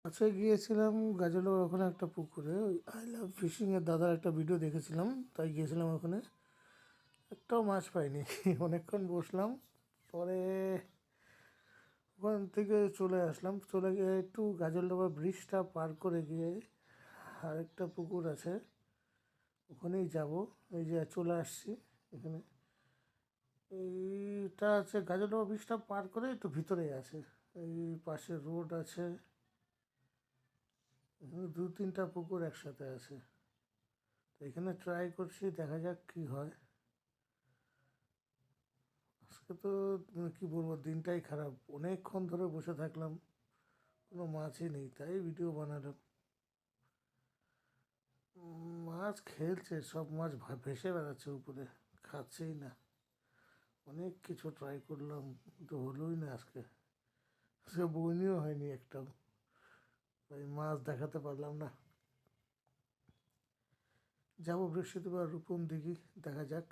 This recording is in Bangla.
আজকে গিয়েছিলাম গাজলের ওখানে একটা পুকুরে, ওই আই লাভ ফিশিংয়ের দাদার একটা ভিডিও দেখেছিলাম, তাই গিয়েছিলাম ওখানে। একটাও মাছ পাইনি। অনেকক্ষণ বসলাম, পরে ওখান থেকে চলে আসলাম। চলে গিয়ে একটু গাজলডোবা ব্রিজটা পার করে গিয়ে আরেকটা পুকুর আছে, ওখানেই যাব। এই যে চলে আসছি এখানে। এইটা আছে গাজলডোবা ব্রিজটা পার করে একটু ভিতরেই আছে। এই পাশে রোড আছে, দু তিনটা পুকুর একসাথে আছে। তো এখানে ট্রাই করছি, দেখা যাক কি হয়। আজকে তো কি বলবো, দিনটাই খারাপ। অনেকক্ষণ ধরে বসে থাকলাম, কোনো মাছই নেই, তাই ভিডিও বানালাম। মাছ খেলছে, সব মাছ ভেসে বেড়াচ্ছে উপরে, খাচ্ছেই না। অনেক কিছু ট্রাই করলাম, কিন্তু হলোই না আজকে। আজকে বইনিও হয়নি একটাও, তাই মাছ দেখাতে পারলাম না। যাবো বৃহস্পতিবার রূপম দিঘি, দেখা যাক।